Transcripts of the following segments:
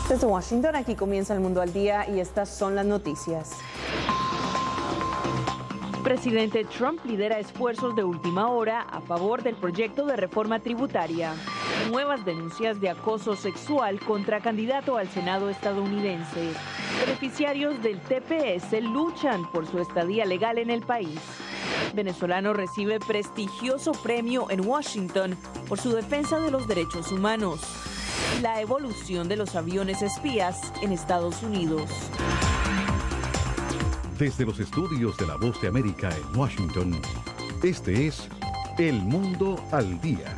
Desde Washington, aquí comienza El Mundo al Día y estas son las noticias. Presidente Trump lidera esfuerzos de última hora a favor del proyecto de reforma tributaria. Nuevas denuncias de acoso sexual contra candidato al Senado estadounidense. Beneficiarios del TPS luchan por su estadía legal en el país. Venezolano recibe prestigioso premio en Washington por su defensa de los derechos humanos. La evolución de los aviones espías en Estados Unidos. Desde los estudios de La Voz de América en Washington, este es El Mundo al Día.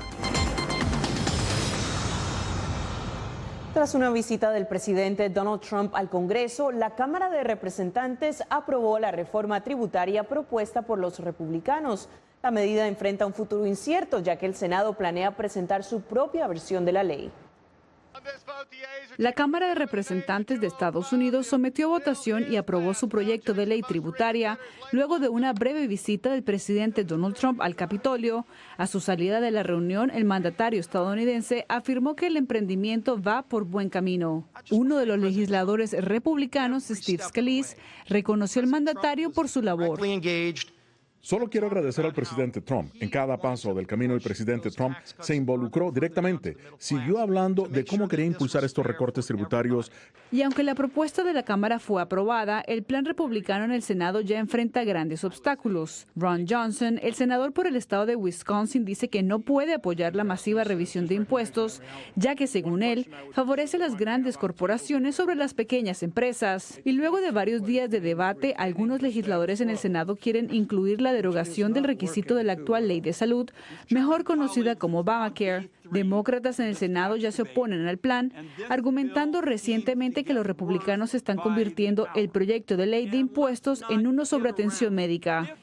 Tras una visita del presidente Donald Trump al Congreso, la Cámara de Representantes aprobó la reforma tributaria propuesta por los republicanos. La medida enfrenta un futuro incierto, ya que el Senado planea presentar su propia versión de la ley. La Cámara de Representantes de Estados Unidos sometió a votación y aprobó su proyecto de ley tributaria luego de una breve visita del presidente Donald Trump al Capitolio. A su salida de la reunión, el mandatario estadounidense afirmó que el emprendimiento va por buen camino. Uno de los legisladores republicanos, Steve Scalise, reconoció al mandatario por su labor. Solo quiero agradecer al presidente Trump. En cada paso del camino, el presidente Trump se involucró directamente. Siguió hablando de cómo quería impulsar estos recortes tributarios. Y aunque la propuesta de la Cámara fue aprobada, el plan republicano en el Senado ya enfrenta grandes obstáculos. Ron Johnson, el senador por el estado de Wisconsin, dice que no puede apoyar la masiva revisión de impuestos, ya que, según él, favorece a las grandes corporaciones sobre las pequeñas empresas. Y luego de varios días de debate, algunos legisladores en el Senado quieren incluir la derogación del requisito de la actual ley de salud, mejor conocida como Obamacare. Demócratas en el Senado ya se oponen al plan, argumentando recientemente que los republicanos están convirtiendo el proyecto de ley de impuestos en uno sobre atención médica.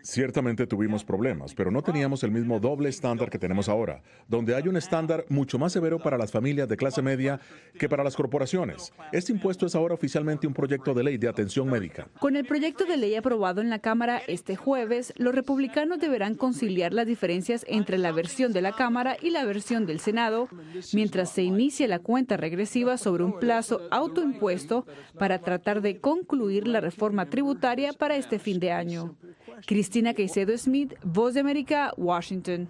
Ciertamente tuvimos problemas, pero no teníamos el mismo doble estándar que tenemos ahora, donde hay un estándar mucho más severo para las familias de clase media que para las corporaciones. Este impuesto es ahora oficialmente un proyecto de ley de atención médica. Con el proyecto de ley aprobado en la Cámara este jueves, los republicanos deberán conciliar las diferencias entre la versión de la Cámara y la versión del Senado, mientras se inicia la cuenta regresiva sobre un plazo autoimpuesto para tratar de concluir la reforma tributaria para este fin de año. Cristina Caicedo Smith, Voz de América, Washington.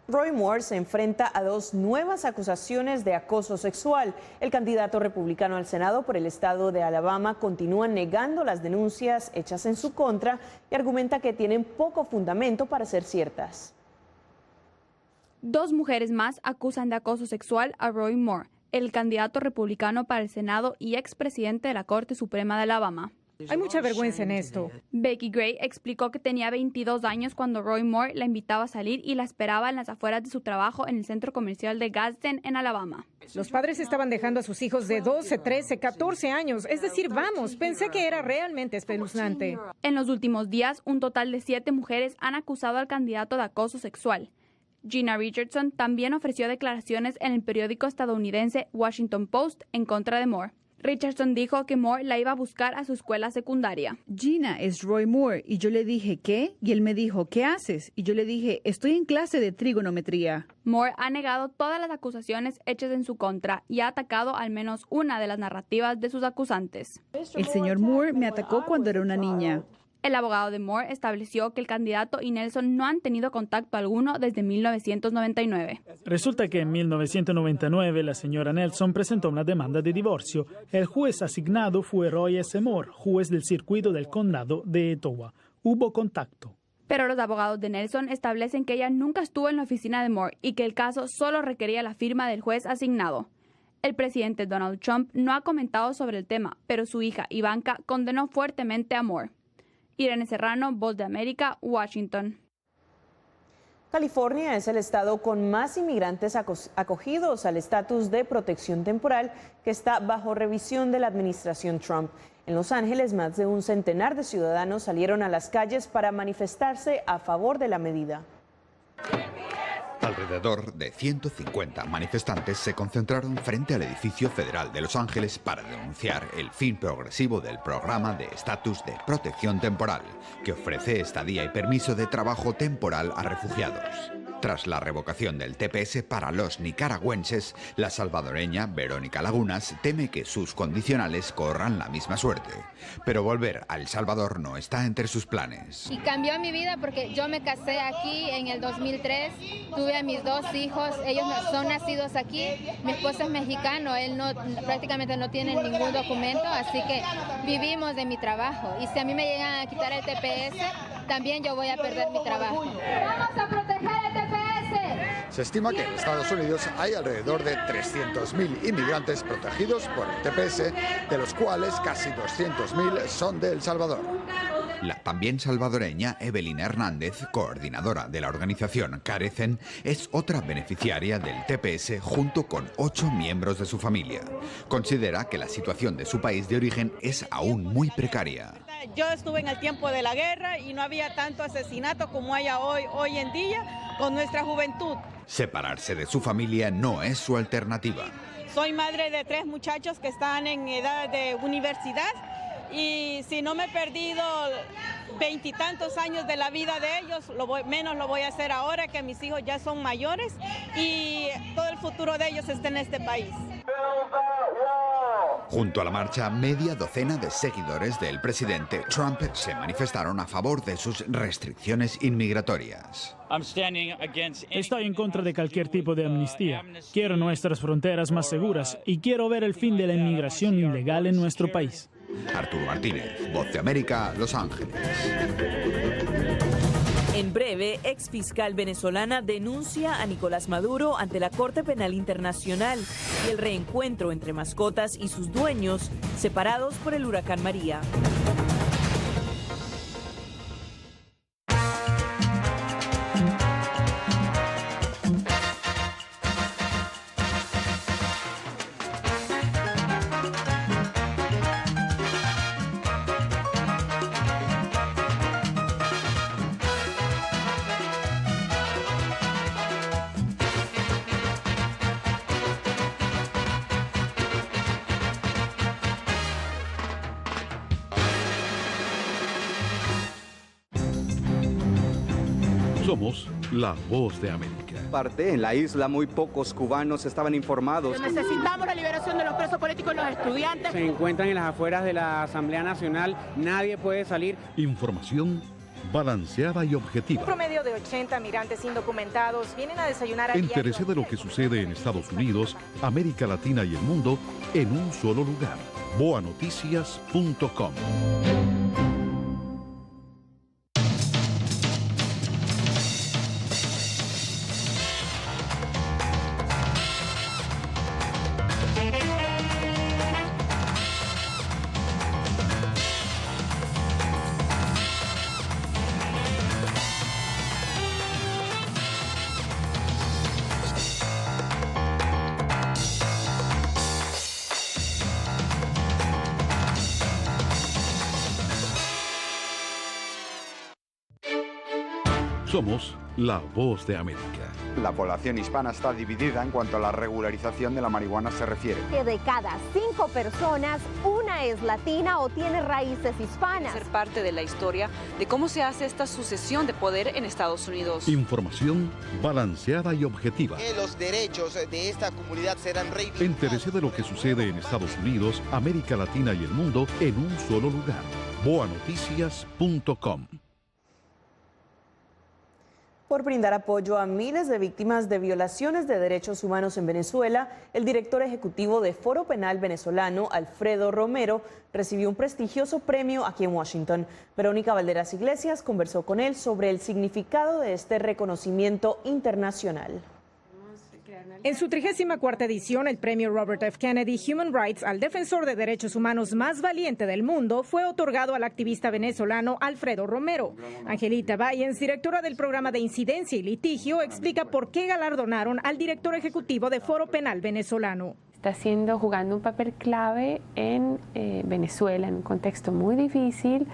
Roy Moore se enfrenta a dos nuevas acusaciones de acoso sexual. El candidato republicano al Senado por el estado de Alabama continúa negando las denuncias hechas en su contra y argumenta que tienen poco fundamento para ser ciertas. Dos mujeres más acusan de acoso sexual a Roy Moore, el candidato republicano para el Senado y expresidente de la Corte Suprema de Alabama. Hay mucha vergüenza en esto. Becky Gray explicó que tenía 22 años cuando Roy Moore la invitaba a salir y la esperaba en las afueras de su trabajo en el centro comercial de Gadsden, en Alabama. Los padres estaban dejando a sus hijos de 12, 13, 14 años. Es decir, vamos, pensé que era realmente espeluznante. En los últimos días, un total de 7 mujeres han acusado al candidato de acoso sexual. Gina Richardson también ofreció declaraciones en el periódico estadounidense Washington Post en contra de Moore. Richardson dijo que Moore la iba a buscar a su escuela secundaria. Gina es Roy Moore y yo le dije, ¿qué? Y él me dijo, ¿qué haces? Y yo le dije, estoy en clase de trigonometría. Moore ha negado todas las acusaciones hechas en su contra y ha atacado al menos una de las narrativas de sus acusantes. El señor Moore me atacó cuando era una niña. El abogado de Moore estableció que el candidato y Nelson no han tenido contacto alguno desde 1999. Resulta que en 1999 la señora Nelson presentó una demanda de divorcio. El juez asignado fue Roy S. Moore, juez del circuito del condado de Etowah. Hubo contacto. Pero los abogados de Nelson establecen que ella nunca estuvo en la oficina de Moore y que el caso solo requería la firma del juez asignado. El presidente Donald Trump no ha comentado sobre el tema, pero su hija Ivanka condenó fuertemente a Moore. Irene Serrano, Voz de América, Washington. California es el estado con más inmigrantes acogidos al estatus de protección temporal que está bajo revisión de la administración Trump. En Los Ángeles, más de un centenar de ciudadanos salieron a las calles para manifestarse a favor de la medida. Alrededor de 150 manifestantes se concentraron frente al edificio federal de Los Ángeles para denunciar el fin progresivo del programa de estatus de protección temporal, que ofrece estadía y permiso de trabajo temporal a refugiados. Tras la revocación del TPS para los nicaragüenses, la salvadoreña Verónica Lagunas teme que sus condicionales corran la misma suerte. Pero volver a El Salvador no está entre sus planes. Y cambió mi vida porque yo me casé aquí en el 2003, tuve a mis 2 hijos, ellos son nacidos aquí, mi esposo es mexicano, él prácticamente no tiene ningún documento, así que vivimos de mi trabajo. Y si a mí me llegan a quitar el TPS, también yo voy a perder mi trabajo. ¡Vamos a proteger el TPS! Se estima que en Estados Unidos hay alrededor de 300.000 inmigrantes protegidos por el TPS, de los cuales casi 200.000 son de El Salvador. La también salvadoreña Evelina Hernández, coordinadora de la organización Carecen, es otra beneficiaria del TPS junto con 8 miembros de su familia. Considera que la situación de su país de origen es aún muy precaria. Yo estuve en el tiempo de la guerra y no había tanto asesinato como hay hoy en día con nuestra juventud. Separarse de su familia no es su alternativa. Soy madre de 3 muchachos que están en edad de universidad y si no me he perdido 20 y tantos años de la vida de ellos, menos lo voy a hacer ahora que mis hijos ya son mayores y todo el futuro de ellos está en este país. Junto a la marcha, media docena de seguidores del presidente Trump se manifestaron a favor de sus restricciones inmigratorias. Estoy en contra de cualquier tipo de amnistía. Quiero nuestras fronteras más seguras y quiero ver el fin de la inmigración ilegal en nuestro país. Arturo Martínez, Voz de América, Los Ángeles. En breve, exfiscal venezolana denuncia a Nicolás Maduro ante la Corte Penal Internacional y el reencuentro entre mascotas y sus dueños separados por el huracán María. Somos la Voz de América. En la isla muy pocos cubanos estaban informados. Necesitamos la liberación de los presos políticos y los estudiantes. Se encuentran en las afueras de la Asamblea Nacional, nadie puede salir. Información balanceada y objetiva. Un promedio de 80 migrantes indocumentados vienen a desayunar a Entérese de lo que sucede en Estados Unidos, América Latina y el mundo en un solo lugar. boanoticias.com. Somos la Voz de América. La población hispana está dividida en cuanto a la regularización de la marihuana se refiere. Que de cada 5 personas, una es latina o tiene raíces hispanas. Ser parte de la historia de cómo se hace esta sucesión de poder en Estados Unidos. Información balanceada y objetiva. Que los derechos de esta comunidad serán reivindicados. Entérese de lo que sucede en Estados Unidos, América Latina y el mundo en un solo lugar. boanoticias.com. Por brindar apoyo a miles de víctimas de violaciones de derechos humanos en Venezuela, el director ejecutivo de Foro Penal Venezolano, Alfredo Romero, recibió un prestigioso premio aquí en Washington. Verónica Valderas Iglesias conversó con él sobre el significado de este reconocimiento internacional. En su 34ª edición, el premio Robert F. Kennedy Human Rights al defensor de derechos humanos más valiente del mundo fue otorgado al activista venezolano Alfredo Romero. Angelita Bayens, directora del programa de incidencia y litigio, explica por qué galardonaron al director ejecutivo de Foro Penal Venezolano. Está jugando un papel clave en Venezuela, en un contexto muy difícil,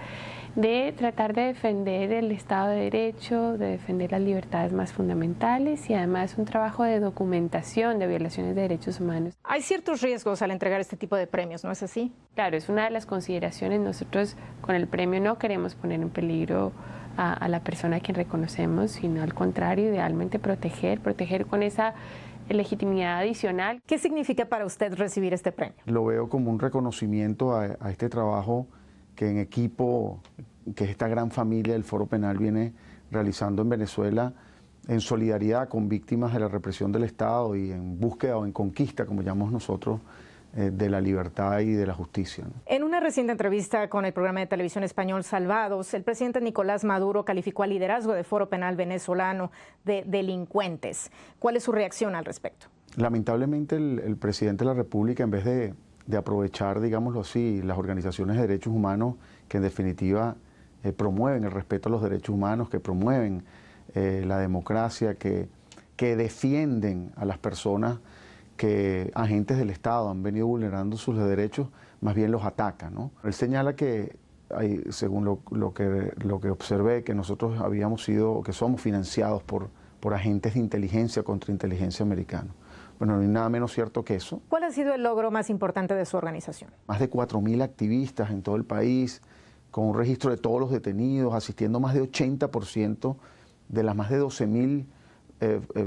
de tratar de defender el Estado de Derecho, de defender las libertades más fundamentales y además un trabajo de documentación de violaciones de derechos humanos. Hay ciertos riesgos al entregar este tipo de premios, ¿no es así? Claro, es una de las consideraciones. Nosotros con el premio no queremos poner en peligro a la persona a quien reconocemos, sino al contrario, idealmente proteger con esa legitimidad adicional. ¿Qué significa para usted recibir este premio? Lo veo como un reconocimiento a este trabajo que en equipo, que esta gran familia del Foro Penal viene realizando en Venezuela en solidaridad con víctimas de la represión del Estado y en búsqueda o en conquista, como llamamos nosotros, de la libertad y de la justicia, ¿no? En una reciente entrevista con el programa de televisión español Salvados, el presidente Nicolás Maduro calificó al liderazgo del Foro Penal venezolano de delincuentes. ¿Cuál es su reacción al respecto? Lamentablemente el presidente de la República, en vez de aprovechar, digámoslo así, las organizaciones de derechos humanos que en definitiva promueven el respeto a los derechos humanos, que promueven la democracia, que defienden a las personas que agentes del Estado han venido vulnerando sus derechos, más bien los ataca, ¿no? Él señala que, según lo que observé, que nosotros habíamos sido, o que somos financiados por agentes de inteligencia, contrainteligencia americanos. Bueno, no hay nada menos cierto que eso. ¿Cuál ha sido el logro más importante de su organización? Más de 4.000 activistas en todo el país, con un registro de todos los detenidos, asistiendo más de 80% de las más de 12.000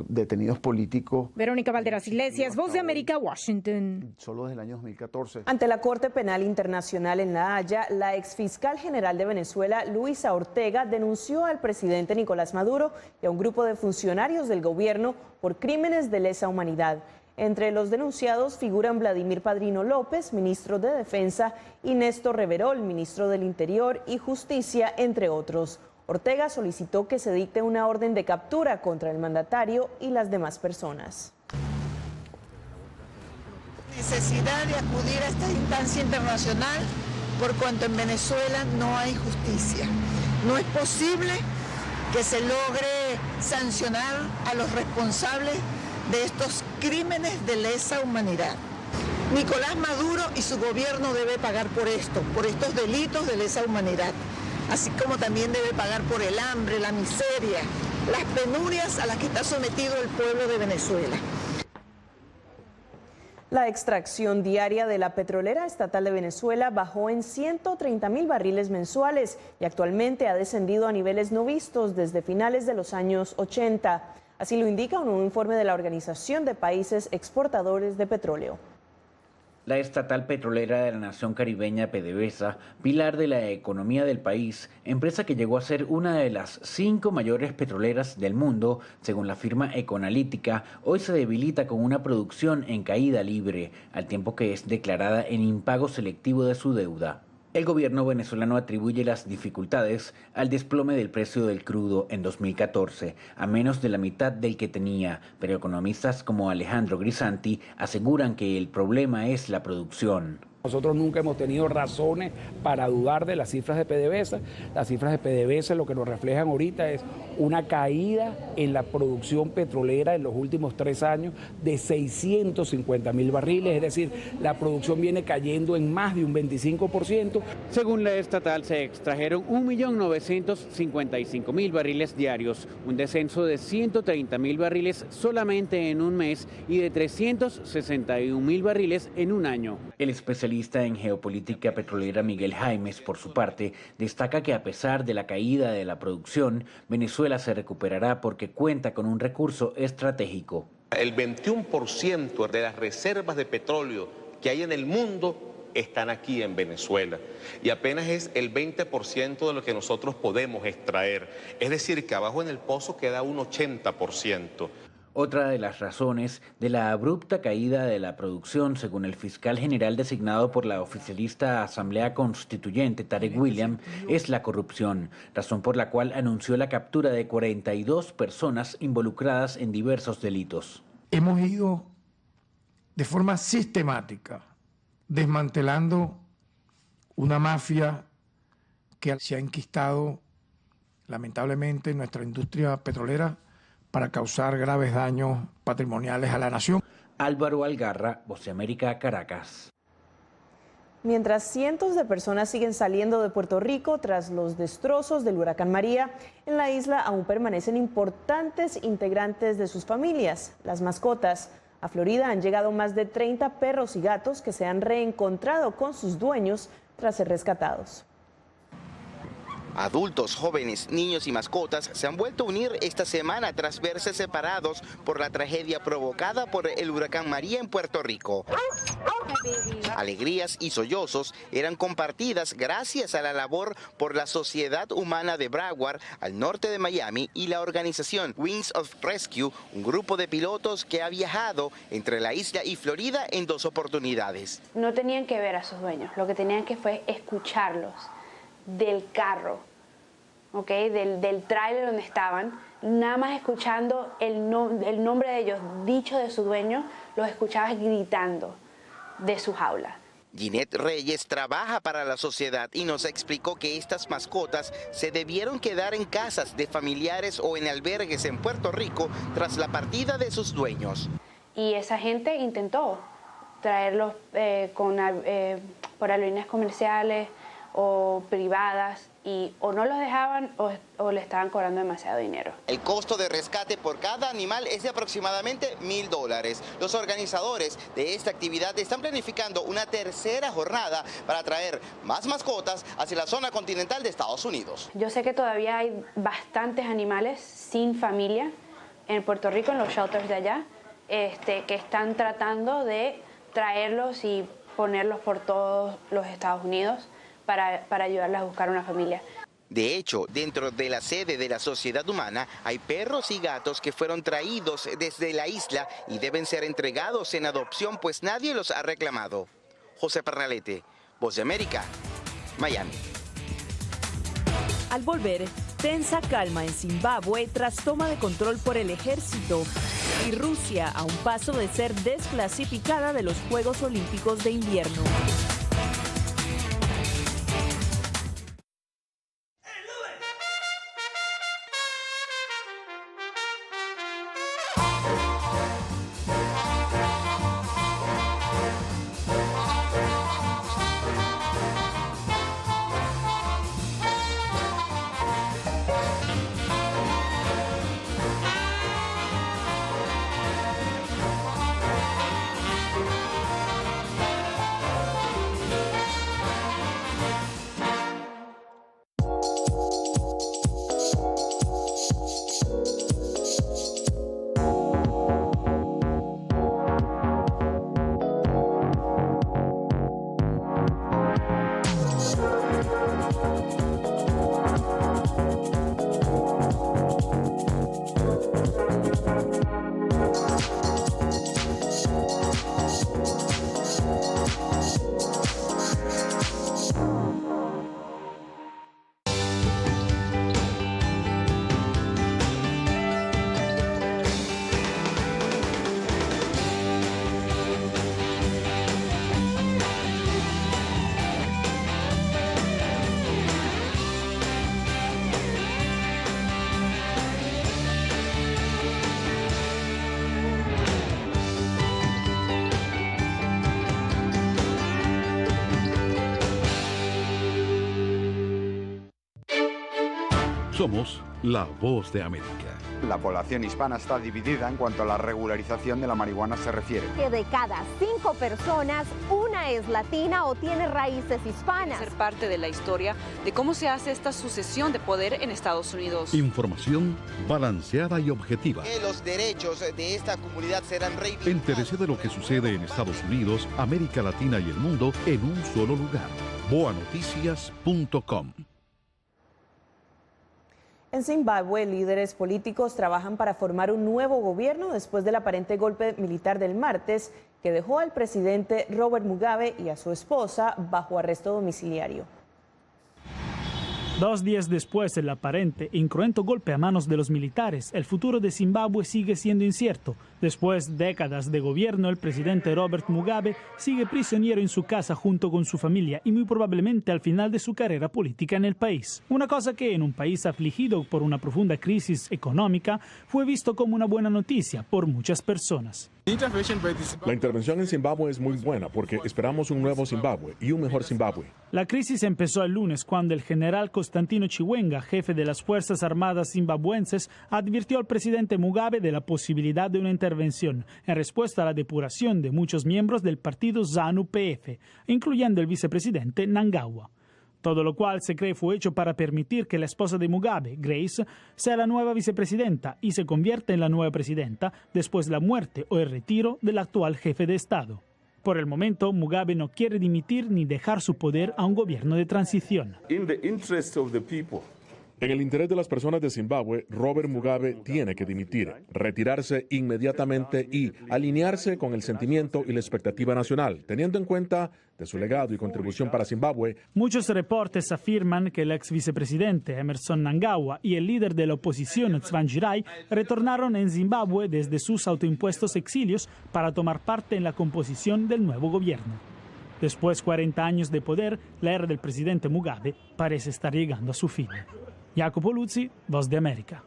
detenidos políticos. Verónica Valderas Iglesias, Voz de América, Washington. Solo desde el año 2014. Ante la Corte Penal Internacional en La Haya, la exfiscal general de Venezuela, Luisa Ortega, denunció al presidente Nicolás Maduro y a un grupo de funcionarios del gobierno por crímenes de lesa humanidad. Entre los denunciados figuran Vladimir Padrino López, ministro de Defensa, y Néstor Reverol, ministro del Interior y Justicia, entre otros. Ortega solicitó que se dicte una orden de captura contra el mandatario y las demás personas. Necesidad de acudir a esta instancia internacional por cuanto en Venezuela no hay justicia. No es posible que se logre sancionar a los responsables de estos crímenes de lesa humanidad. Nicolás Maduro y su gobierno debe pagar por esto, por estos delitos de lesa humanidad, así como también debe pagar por el hambre, la miseria, las penurias a las que está sometido el pueblo de Venezuela. La extracción diaria de la petrolera estatal de Venezuela bajó en 130.000 barriles mensuales y actualmente ha descendido a niveles no vistos desde finales de los años 80. Así lo indica un nuevo informe de la Organización de Países Exportadores de Petróleo. La estatal petrolera de la nación caribeña PDVSA, pilar de la economía del país, empresa que llegó a ser una de las 5 mayores petroleras del mundo, según la firma Econalítica, hoy se debilita con una producción en caída libre, al tiempo que es declarada en impago selectivo de su deuda. El gobierno venezolano atribuye las dificultades al desplome del precio del crudo en 2014, a menos de la mitad del que tenía, pero economistas como Alejandro Grisanti aseguran que el problema es la producción. Nosotros nunca hemos tenido razones para dudar de las cifras de PDVSA. Las cifras de PDVSA lo que nos reflejan ahorita es una caída en la producción petrolera en los últimos 3 años de 650.000 barriles, es decir, la producción viene cayendo en más de un 25%. Según la estatal, se extrajeron 1.955.000 barriles diarios, un descenso de 130.000 barriles solamente en un mes y de 361.000 barriles en un año. El especialista en geopolítica petrolera Miguel Jaimes, por su parte, destaca que a pesar de la caída de la producción, Venezuela se recuperará porque cuenta con un recurso estratégico. El 21% de las reservas de petróleo que hay en el mundo están aquí en Venezuela y apenas es el 20% de lo que nosotros podemos extraer. Es decir, que abajo en el pozo queda un 80%. Otra de las razones de la abrupta caída de la producción, según el fiscal general designado por la oficialista Asamblea Constituyente, Tarek William, es la corrupción, razón por la cual anunció la captura de 42 personas involucradas en diversos delitos. Hemos ido de forma sistemática desmantelando una mafia que se ha enquistado lamentablemente en nuestra industria petrolera para causar graves daños patrimoniales a la nación. Álvaro Algarra, Voz de América, Caracas. Mientras cientos de personas siguen saliendo de Puerto Rico tras los destrozos del huracán María, en la isla aún permanecen importantes integrantes de sus familias, las mascotas. A Florida han llegado más de 30 perros y gatos que se han reencontrado con sus dueños tras ser rescatados. Adultos, jóvenes, niños y mascotas se han vuelto a unir esta semana tras verse separados por la tragedia provocada por el huracán María en Puerto Rico. Alegrías y sollozos eran compartidas gracias a la labor por la Sociedad Humana de Broward, al norte de Miami, y la organización Wings of Rescue, un grupo de pilotos que ha viajado entre la isla y Florida en 2 oportunidades. No tenían que ver a sus dueños, lo que tenían que fue escucharlos del carro, ¿okay? del tráiler donde estaban, nada más escuchando el nombre de ellos dicho de su dueño, los escuchabas gritando de su jaula. Ginette Reyes trabaja para la sociedad y nos explicó que estas mascotas se debieron quedar en casas de familiares o en albergues en Puerto Rico tras la partida de sus dueños. Y esa gente intentó traerlos por aerolíneas comerciales o privadas, y o no los dejaban o le estaban cobrando demasiado dinero. El costo de rescate por cada animal es de aproximadamente $1,000. Los organizadores de esta actividad están planificando una tercera jornada para traer más mascotas hacia la zona continental de Estados Unidos. Yo sé que todavía hay bastantes animales sin familia en Puerto Rico, en los shelters de allá, que están tratando de traerlos y ponerlos por todos los Estados Unidos para ayudarles a buscar una familia. De hecho, dentro de la sede de la Sociedad Humana hay perros y gatos que fueron traídos desde la isla y deben ser entregados en adopción, pues nadie los ha reclamado. José Pernalete, Voz de América, Miami. Al volver, tensa calma en Zimbabue tras toma de control por el ejército, y Rusia a un paso de ser desclasificada de los Juegos Olímpicos de Invierno. Somos la Voz de América. La población hispana está dividida en cuanto a la regularización de la marihuana se refiere. Que de cada 5 personas, una es latina o tiene raíces hispanas. Ser parte de la historia de cómo se hace esta sucesión de poder en Estados Unidos. Información balanceada y objetiva. Que los derechos de esta comunidad serán reivindicados. Entérese de lo que sucede en Estados Unidos, América Latina y el mundo en un solo lugar. boanoticias.com. En Zimbabue, líderes políticos trabajan para formar un nuevo gobierno después del aparente golpe militar del martes que dejó al presidente Robert Mugabe y a su esposa bajo arresto domiciliario. 2 días después del aparente e incruento golpe a manos de los militares, el futuro de Zimbabue sigue siendo incierto. Después de décadas de gobierno, el presidente Robert Mugabe sigue prisionero en su casa junto con su familia y muy probablemente al final de su carrera política en el país. Una cosa que en un país afligido por una profunda crisis económica fue visto como una buena noticia por muchas personas. La intervención en Zimbabue es muy buena porque esperamos un nuevo Zimbabue y un mejor Zimbabue. La crisis empezó el lunes cuando el general Constantino Chiwenga, jefe de las Fuerzas Armadas zimbabuenses, advirtió al presidente Mugabe de la posibilidad de una intervención en respuesta a la depuración de muchos miembros del partido ZANU-PF, incluyendo el vicepresidente Mnangagwa. Todo lo cual se cree fue hecho para permitir que la esposa de Mugabe, Grace, sea la nueva vicepresidenta y se convierta en la nueva presidenta después de la muerte o el retiro del actual jefe de Estado. Por el momento, Mugabe no quiere dimitir ni dejar su poder a un gobierno de transición. En el interés de las personas de Zimbabue, Robert Mugabe tiene que dimitir, retirarse inmediatamente y alinearse con el sentimiento y la expectativa nacional, teniendo en cuenta de su legado y contribución para Zimbabue. Muchos reportes afirman que el ex vicepresidente Emmerson Mnangagwa y el líder de la oposición Tsvangirai retornaron en Zimbabue desde sus autoimpuestos exilios para tomar parte en la composición del nuevo gobierno. Después de 40 años de poder, la era del presidente Mugabe parece estar llegando a su fin. Jacopo Luzzi, Voz de América.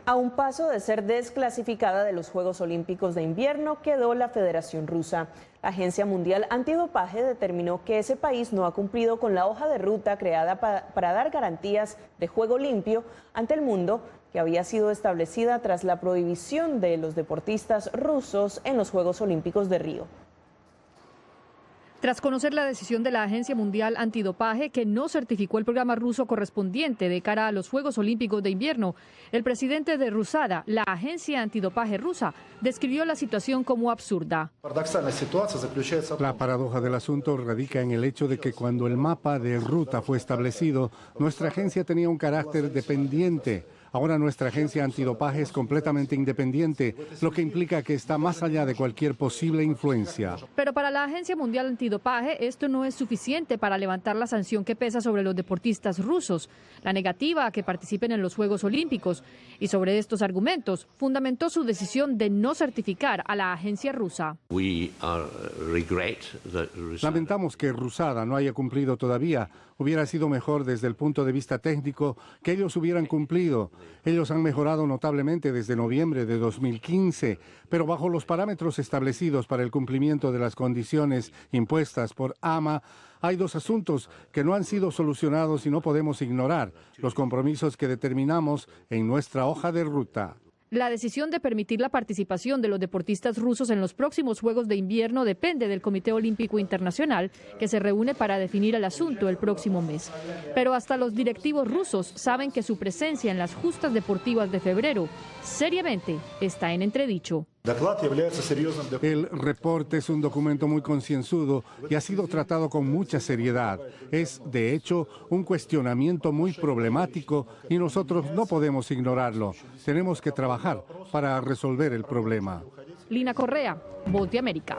A un paso de ser desclasificada de los Juegos Olímpicos de Invierno quedó la Federación Rusa. La Agencia Mundial Antidopaje determinó que ese país no ha cumplido con la hoja de ruta creada para dar garantías de juego limpio ante el mundo, que había sido establecida tras la prohibición de los deportistas rusos en los Juegos Olímpicos de Río. Tras conocer la decisión de la Agencia Mundial Antidopaje que no certificó el programa ruso correspondiente de cara a los Juegos Olímpicos de Invierno, el presidente de Rusada, la Agencia Antidopaje rusa, describió la situación como absurda. La paradoja del asunto radica en el hecho de que cuando el mapa de ruta fue establecido, nuestra agencia tenía un carácter dependiente. Ahora nuestra agencia antidopaje es completamente independiente, lo que implica que está más allá de cualquier posible influencia. Pero para la Agencia Mundial Antidopaje esto no es suficiente para levantar la sanción que pesa sobre los deportistas rusos, la negativa a que participen en los Juegos Olímpicos. Y sobre estos argumentos fundamentó su decisión de no certificar a la agencia rusa. Lamentamos que Rusada no haya cumplido todavía. Hubiera sido mejor desde el punto de vista técnico que ellos hubieran cumplido. Ellos han mejorado notablemente desde noviembre de 2015, pero bajo los parámetros establecidos para el cumplimiento de las condiciones impuestas por AMA, hay dos asuntos que no han sido solucionados y no podemos ignorar los compromisos que determinamos en nuestra hoja de ruta. La decisión de permitir la participación de los deportistas rusos en los próximos Juegos de Invierno depende del Comité Olímpico Internacional, que se reúne para definir el asunto el próximo mes. Pero hasta los directivos rusos saben que su presencia en las justas deportivas de febrero seriamente está en entredicho. El reporte es un documento muy concienzudo y ha sido tratado con mucha seriedad. Es, de hecho, un cuestionamiento muy problemático y nosotros no podemos ignorarlo. Tenemos que trabajar para resolver el problema. Lina Correa, Voz de América.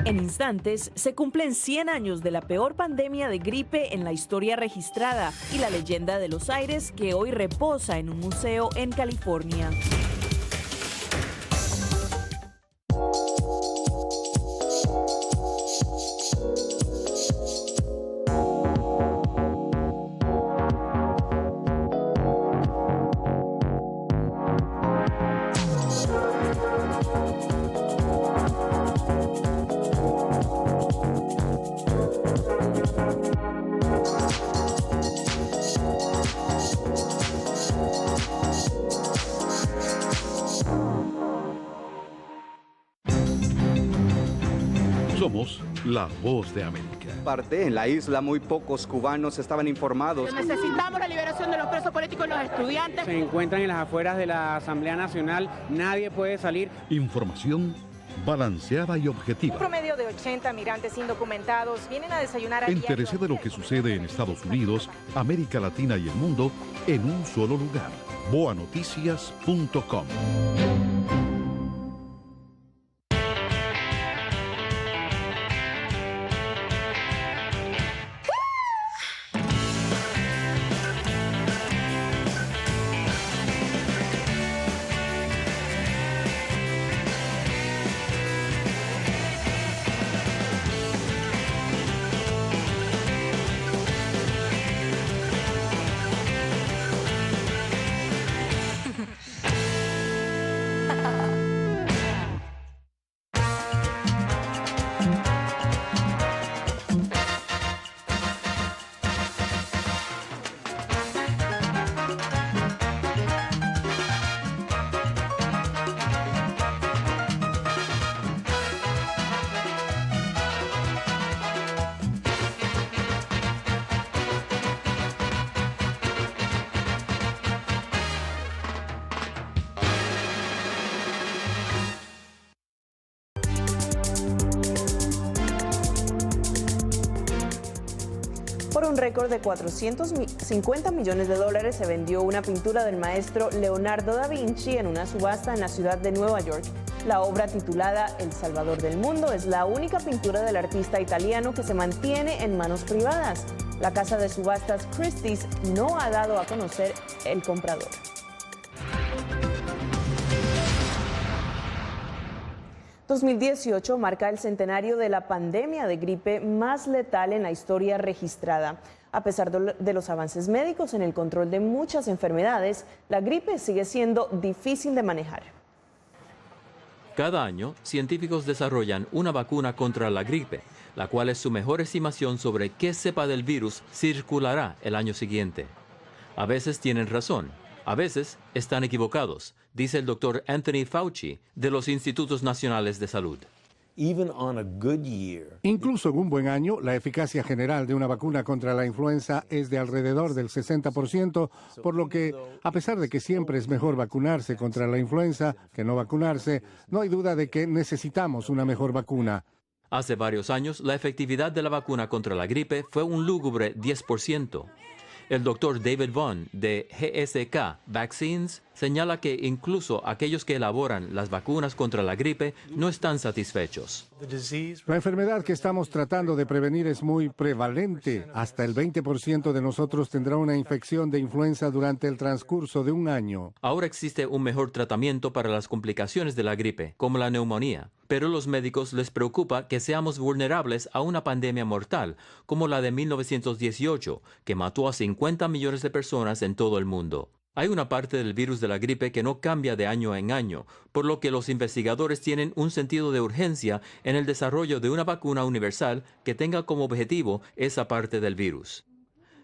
En instantes, se cumplen 100 años de la peor pandemia de gripe en la historia registrada y la leyenda de los aires que hoy reposa en un museo en California. Somos la Voz de América. En la isla muy pocos cubanos estaban informados. Necesitamos la liberación de los presos políticos y los estudiantes. Se encuentran en las afueras de la Asamblea Nacional, nadie puede salir. Información balanceada y objetiva. Un promedio de 80 migrantes indocumentados vienen a desayunar a Entérese de lo que sucede en Estados Unidos, América Latina y el mundo en un solo lugar. boanoticias.com. Por un récord de 450 millones de dólares se vendió una pintura del maestro Leonardo da Vinci en una subasta en la ciudad de Nueva York. La obra, titulada El Salvador del Mundo, es la única pintura del artista italiano que se mantiene en manos privadas. La casa de subastas Christie's no ha dado a conocer el comprador. ...2018 marca el centenario de la pandemia de gripe más letal en la historia registrada. A pesar de los avances médicos en el control de muchas enfermedades, la gripe sigue siendo difícil de manejar. Cada año, científicos desarrollan una vacuna contra la gripe, la cual es su mejor estimación sobre qué cepa del virus circulará el año siguiente. A veces tienen razón, a veces están equivocados, dice el doctor Anthony Fauci de los Institutos Nacionales de Salud. Incluso en un buen año, la eficacia general de una vacuna contra la influenza es de alrededor del 60%, por lo que, a pesar de que siempre es mejor vacunarse contra la influenza que no vacunarse, no hay duda de que necesitamos una mejor vacuna. Hace varios años, la efectividad de la vacuna contra la gripe fue un lúgubre 10%. El doctor David Vaughn de GSK Vaccines señala que incluso aquellos que elaboran las vacunas contra la gripe no están satisfechos. La enfermedad que estamos tratando de prevenir es muy prevalente. Hasta el 20% de nosotros tendrá una infección de influenza durante el transcurso de un año. Ahora existe un mejor tratamiento para las complicaciones de la gripe, como la neumonía. Pero a los médicos les preocupa que seamos vulnerables a una pandemia mortal, como la de 1918, que mató a 50 millones de personas en todo el mundo. Hay una parte del virus de la gripe que no cambia de año en año, por lo que los investigadores tienen un sentido de urgencia en el desarrollo de una vacuna universal que tenga como objetivo esa parte del virus.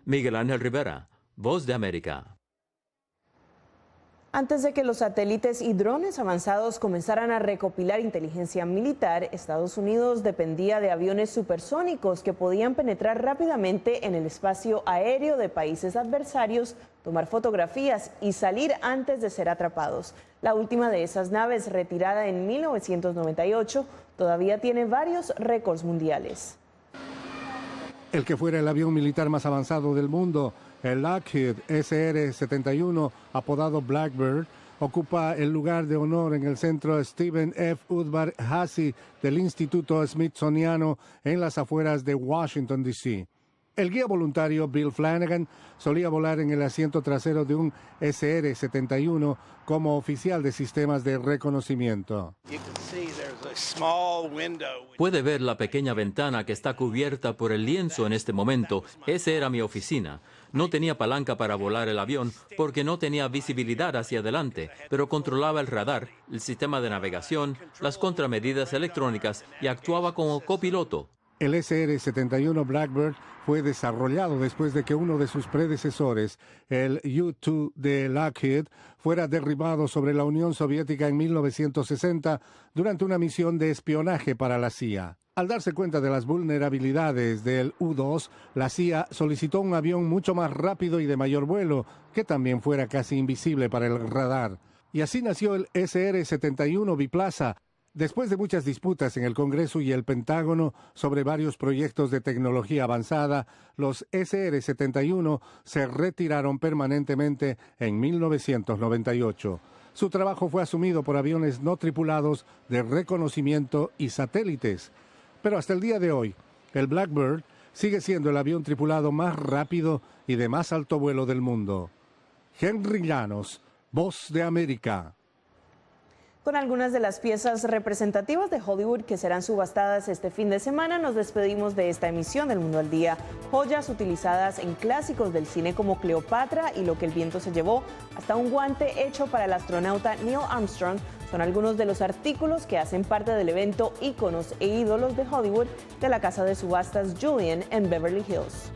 Miguel Ángel Rivera, Voz de América. Antes de que los satélites y drones avanzados comenzaran a recopilar inteligencia militar, Estados Unidos dependía de aviones supersónicos que podían penetrar rápidamente en el espacio aéreo de países adversarios, tomar fotografías y salir antes de ser atrapados. La última de esas naves, retirada en 1998, todavía tiene varios récords mundiales. El que fuera el avión militar más avanzado del mundo, el Lockheed SR-71, apodado Blackbird, ocupa el lugar de honor en el centro Stephen F. Udvar-Hazy del Instituto Smithsoniano en las afueras de Washington, D.C. El guía voluntario Bill Flanagan solía volar en el asiento trasero de un SR-71 como oficial de sistemas de reconocimiento. Puede ver la pequeña ventana que está cubierta por el lienzo en este momento. Esa era mi oficina. No tenía palanca para volar el avión porque no tenía visibilidad hacia adelante, pero controlaba el radar, el sistema de navegación, las contramedidas electrónicas y actuaba como copiloto. El SR-71 Blackbird fue desarrollado después de que uno de sus predecesores, el U-2 de Lockheed, fuera derribado sobre la Unión Soviética en 1960 durante una misión de espionaje para la CIA. Al darse cuenta de las vulnerabilidades del U-2, la CIA solicitó un avión mucho más rápido y de mayor vuelo, que también fuera casi invisible para el radar. Y así nació el SR-71 biplaza. Después de muchas disputas en el Congreso y el Pentágono sobre varios proyectos de tecnología avanzada, los SR-71 se retiraron permanentemente en 1998. Su trabajo fue asumido por aviones no tripulados de reconocimiento y satélites. Pero hasta el día de hoy, el Blackbird sigue siendo el avión tripulado más rápido y de más alto vuelo del mundo. Henry Llanos, Voz de América. Con algunas de las piezas representativas de Hollywood que serán subastadas este fin de semana, nos despedimos de esta emisión del Mundo al Día. Joyas utilizadas en clásicos del cine como Cleopatra y Lo que el viento se llevó, hasta un guante hecho para el astronauta Neil Armstrong, son algunos de los artículos que hacen parte del evento Íconos e ídolos de Hollywood de la casa de subastas Julian en Beverly Hills.